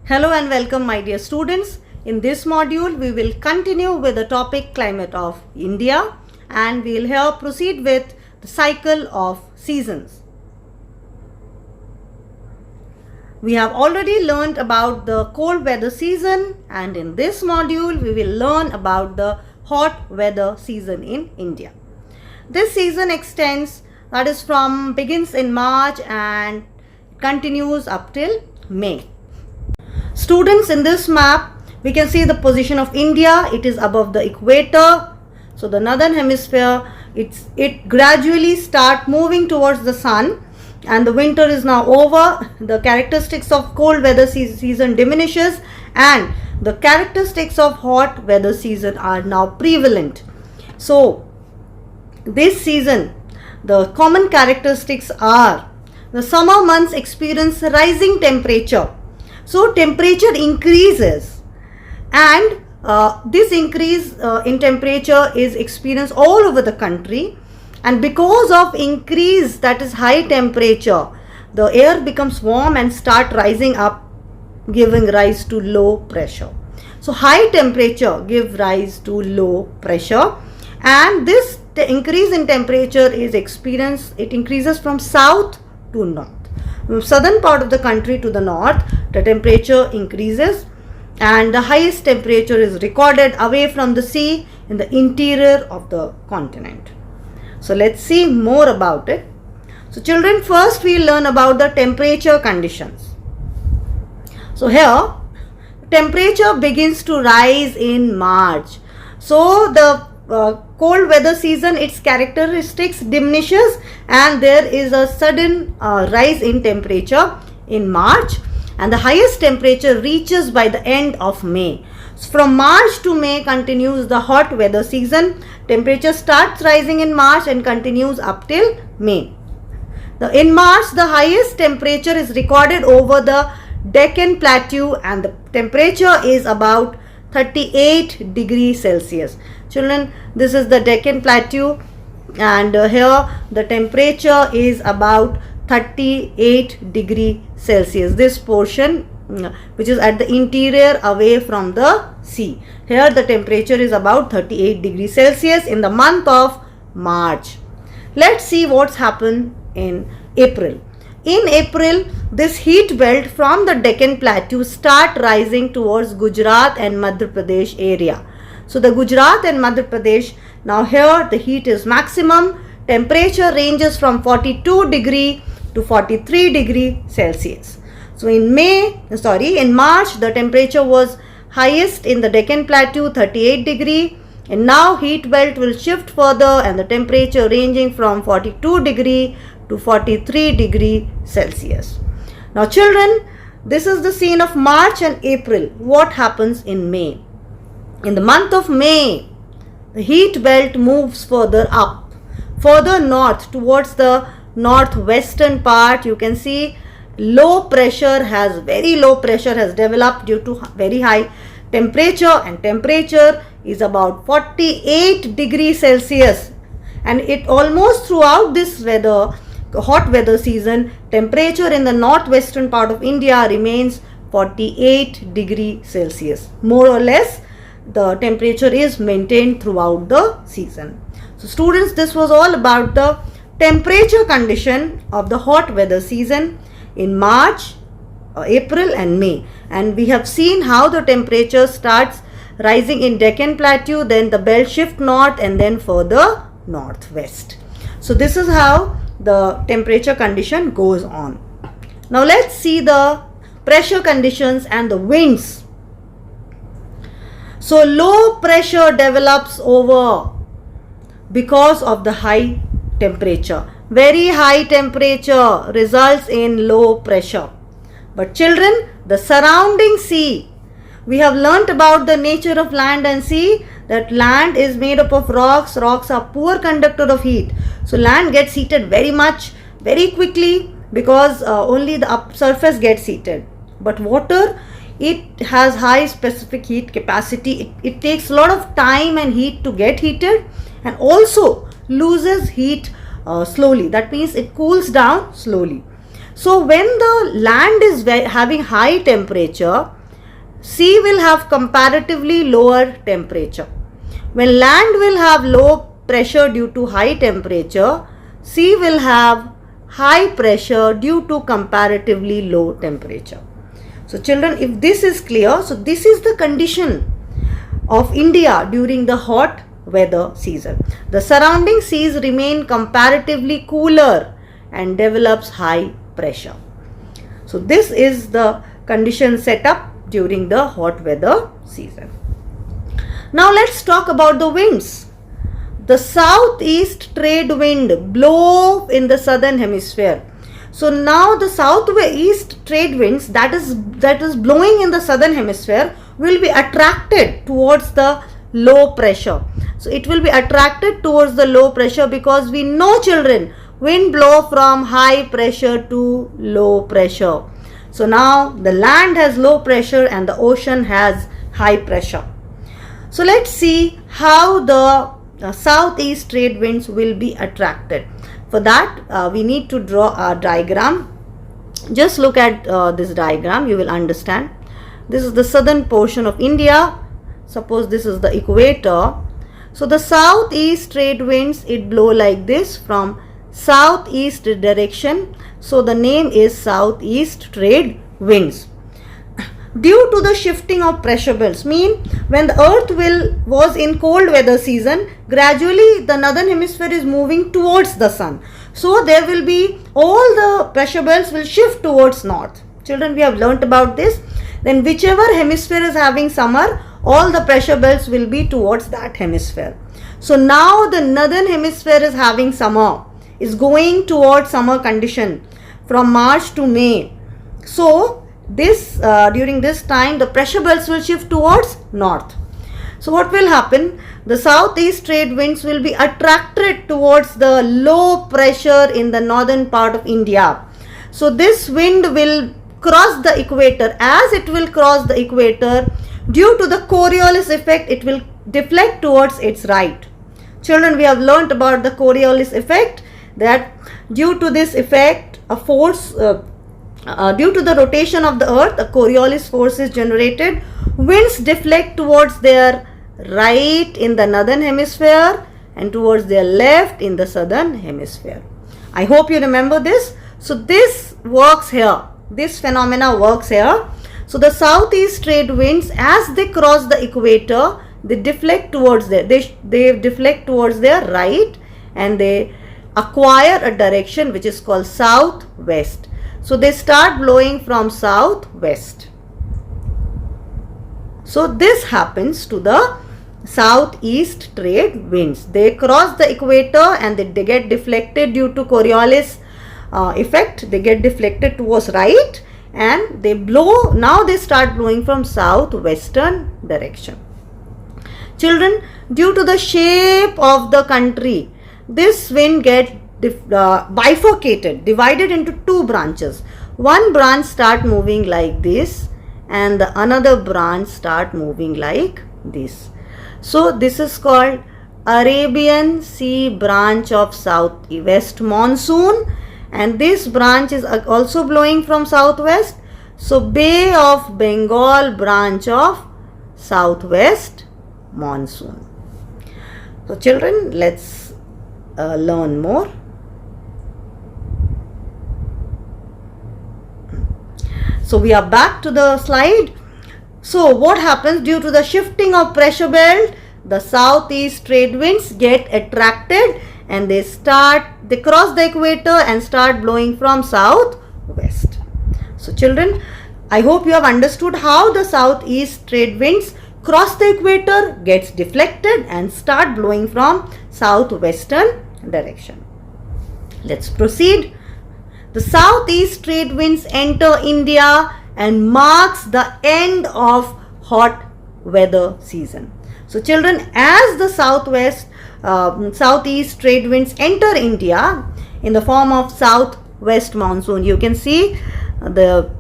Hello and welcome, my dear students. In this module, we will continue with the topic climate of India, and we will here proceed with the cycle of seasons. We have already learned about the cold weather season, and in this module, we will learn about the hot weather season in India. This season begins in March and continues up till May. Students, in this map, we can see the position of India. It is above the equator. So the northern hemisphere, it gradually start moving towards the sun, and the winter is now over. The characteristics of cold weather season diminishes, and the characteristics of hot weather season are now prevalent. So this season, the common characteristics are the summer months experience rising temperature. So temperature increases, and this increase in temperature is experienced all over the country, and because of increase, that is high temperature, the air becomes warm and start rising up, giving rise to low pressure. So high temperature give rise to low pressure, and this increase in temperature is experienced, it increases from south to north. From southern part of the country to the north, the temperature increases, and the highest temperature is recorded away from the sea in the interior of the continent. So let's see more about it. So children, first we learn about the temperature conditions. So here, temperature begins to rise in March. So the cold weather season, its characteristics diminishes, and there is a sudden rise in temperature in March, and the highest temperature reaches by the end of May. So from March to May continues the hot weather season. Temperature starts rising in March and continues up till May. In March, the highest temperature is recorded over the Deccan Plateau, and the temperature is about 38 degrees Celsius. Children, this is the Deccan Plateau, and here the temperature is about 38 degrees Celsius. This portion which is at the interior away from the sea. Here the temperature is about 38 degrees Celsius in the month of March. Let's see what's happened in April. In April, this heat belt from the Deccan Plateau start rising towards Gujarat and Madhya Pradesh area. So the Gujarat and Madhya Pradesh, now here the heat is maximum. Temperature ranges from 42 degree to 43 degree Celsius. So in March, the temperature was highest in the Deccan Plateau, 38 degree, and now heat belt will shift further, and the temperature ranging from 42 degree to 43 degree Celsius. Now children, this is the scene of March and April. What happens in May? In the month of May, the heat belt moves further up, further north towards the northwestern part. You can see very low pressure has developed due to very high temperature, and temperature is about 48 degrees Celsius, and it almost throughout this hot weather season, temperature in the northwestern part of India remains 48 degrees Celsius. More or less, the temperature is maintained throughout the season. So students, this was all about the temperature condition of the hot weather season in March, April and May, and we have seen how the temperature starts rising in Deccan Plateau, then the belt shift north and then further northwest. So this is how the temperature condition goes on. Now let's see the pressure conditions and the winds. So low pressure develops over because of the high temperature. Very high temperature results in low pressure. But children, the surrounding sea, we have learnt about the nature of land and sea, that land is made up of rocks. Rocks are poor conductor of heat. So land gets heated very quickly, because only the surface gets heated. But water, it has high specific heat capacity. It takes a lot of time and heat to get heated, and also loses heat slowly. That means it cools down slowly. So when the land is having high temperature, sea will have comparatively lower temperature. When land will have low pressure due to high temperature, sea will have high pressure due to comparatively low temperature. So children, if this is clear, so this is the condition of India during the hot weather season. The surrounding seas remain comparatively cooler and develops high pressure. So this is the condition set up during the hot weather season. Now let's talk about the winds. The southeast trade wind blow in the southern hemisphere. So now the southeast trade winds that is blowing in the southern hemisphere will be attracted towards the low pressure. So it will be attracted towards the low pressure because we know, children, wind blow from high pressure to low pressure. So now the land has low pressure and the ocean has high pressure. So let's see how the southeast trade winds will be attracted. For that we need to draw a diagram. Just look at this diagram, you will understand. This is the southern portion of India. Suppose this is the equator. So the southeast trade winds, it blow like this from southeast direction. So the name is southeast trade winds. Due to the shifting of pressure belts, mean when the earth was in cold weather season, gradually the northern hemisphere is moving towards the sun. So there will be, all the pressure belts will shift towards north. Children, we have learnt about this. Then whichever hemisphere is having summer, all the pressure belts will be towards that hemisphere. So now the northern hemisphere is having summer, is going towards summer condition from March to May. So this during this time the pressure belts will shift towards north. So what will happen? The southeast trade winds will be attracted towards the low pressure in the northern part of India. So this wind will cross the equator. As it will cross the equator, due to the Coriolis effect, it will deflect towards its right. Children, we have learnt about the Coriolis effect, that due to this effect, a force due to the rotation of the earth, a Coriolis force is generated. Winds deflect towards their right in the northern hemisphere and towards their left in the southern hemisphere. I hope you remember this. So this works here. This phenomena works here. So the southeast trade winds, as they cross the equator, they deflect towards their deflect towards their right, and they acquire a direction which is called southwest. So they start blowing from southwest. So this happens to the southeast trade winds. They cross the equator and they get deflected due to Coriolis effect. They get deflected towards right and they blow. Now they start blowing from southwestern direction. Children, due to the shape of the country, this wind gets bifurcated, divided into two branches. One branch start moving like this and the another branch start moving like this. So this is called Arabian Sea branch of southwest monsoon, and this branch is also blowing from southwest. So Bay of Bengal branch of southwest monsoon. So children, let's learn more. So we are back to the slide. So what happens? Due to the shifting of pressure belt, the southeast trade winds get attracted and they cross the equator and start blowing from southwest. So children, I hope you have understood how the southeast trade winds cross the equator, gets deflected and start blowing from southwestern direction. Let's proceed. The southeast trade winds enter India and marks the end of hot weather season. So children, as the southeast trade winds enter India in the form of southwest monsoon, you can see the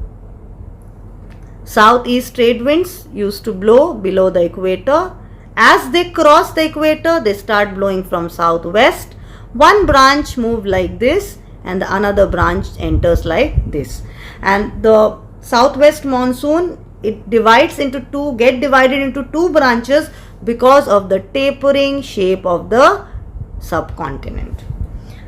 southeast trade winds used to blow below the equator. As they cross the equator, they start blowing from southwest. One branch move like this and the another branch enters like this. And the southwest monsoon, it divides into two, get divided into two branches because of the tapering shape of the subcontinent.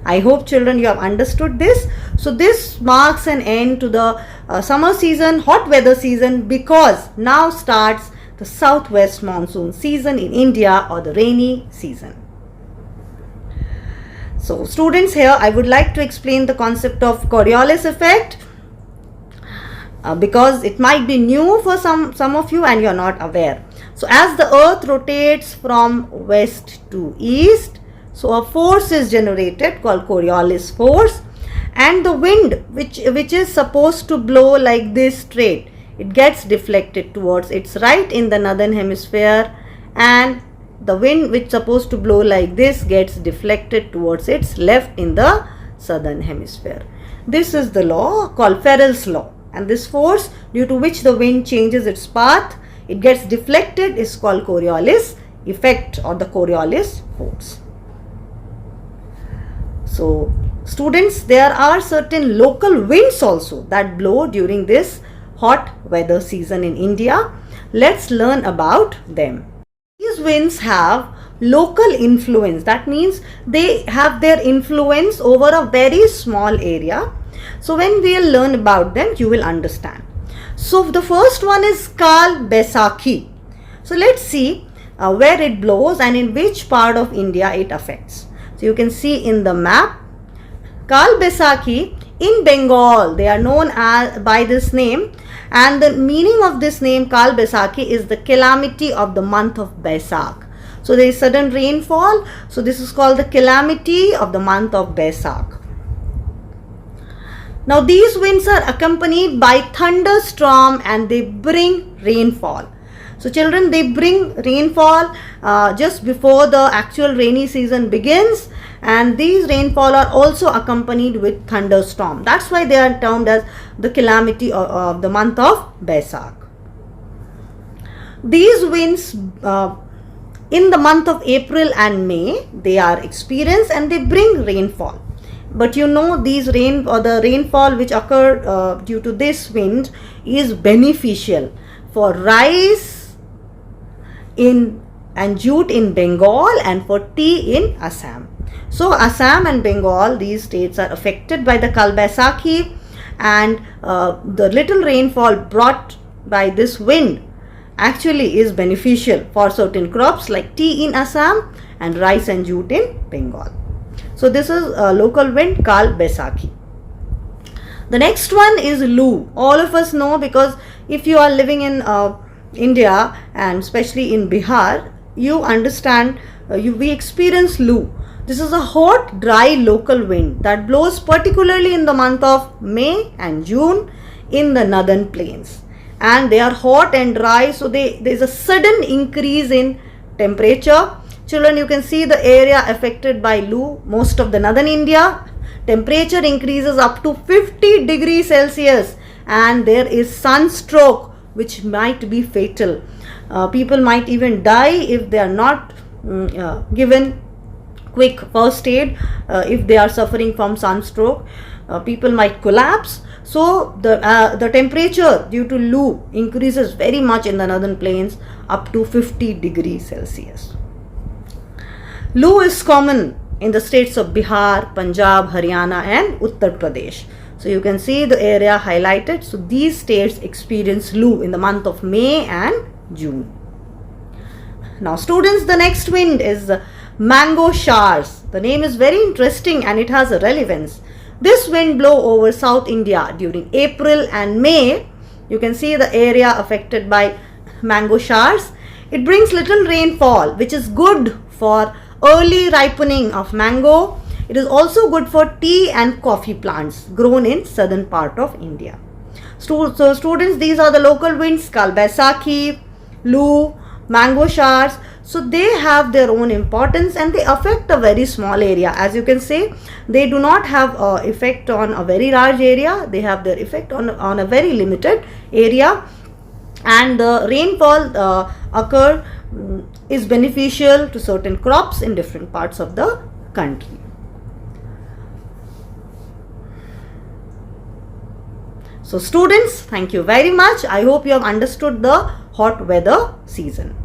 I hope children you have understood this. So this marks an end to the summer season, hot weather season, because now starts the southwest monsoon season in India, or the rainy season. So students, here I would like to explain the concept of Coriolis effect, because it might be new for some of you and you are not aware. So as the earth rotates from west to east, so a force is generated called Coriolis force, and the wind which is supposed to blow like this straight, it gets deflected towards its right in the northern hemisphere, and the wind which is supposed to blow like this gets deflected towards its left in the southern hemisphere. This is the law called Ferrel's law, and this force due to which the wind changes its path, it gets deflected, is called Coriolis effect or the Coriolis force. So students, there are certain local winds also that blow during this hot weather season in India. Let's learn about them. These winds have local influence. That means they have their influence over a very small area. So when we will learn about them, you will understand. So the first one is Kal Baisakhi. So let's see where it blows and in which part of India it affects. So you can see in the map, Kal Baisakhi in Bengal, they are known as by this name, and the meaning of this name Kal Baisakhi is the calamity of the month of Baisakh. So there is sudden rainfall, so this is called the calamity of the month of Baisakh. Now these winds are accompanied by thunderstorm and they bring rainfall. So children, they bring rainfall just before the actual rainy season begins, and these rainfall are also accompanied with thunderstorm. That's why they are termed as the calamity of the month of Baisakh. These winds in the month of April and May, they are experienced and they bring rainfall. But you know, these the rainfall which occur due to this wind is beneficial for rice and jute in Bengal and for tea in Assam. So Assam and Bengal, these states are affected by the Kal Baisakhi, and the little rainfall brought by this wind actually is beneficial for certain crops like tea in Assam and rice and jute in Bengal. So this is a local wind, Kal Baisakhi. The next one is Loo. All of us know, because if you are living in India and especially in Bihar, you understand, we experience Loo. This is a hot, dry local wind that blows particularly in the month of May and June in the northern plains. And they are hot and dry, so there is a sudden increase in temperature. Children, you can see the area affected by Loo, most of the northern India. Temperature increases up to 50 degrees Celsius, and there is sunstroke which might be fatal. People might even die if they are not given quick first aid. If they are suffering from sunstroke, people might collapse. So the temperature due to Loo increases very much in the northern plains up to 50 degrees Celsius. Loo is common in the states of Bihar, Punjab, Haryana and Uttar Pradesh. So you can see the area highlighted. So these states experience Loo in the month of May and June. Now students, the next wind is mango showers. The name is very interesting and it has a relevance. This wind blow over South India during April and May. You can see the area affected by mango showers. It brings little rainfall, which is good for early ripening of mango. It is also good for tea and coffee plants grown in southern part of India. So students, these are the local winds, Kal Baisakhi, Loo, mango showers. So they have their own importance and they affect a very small area. As you can say, they do not have effect on a very large area. They have their effect on a very limited area. And the rainfall occur is beneficial to certain crops in different parts of the country. So students, thank you very much. I hope you have understood the hot weather season.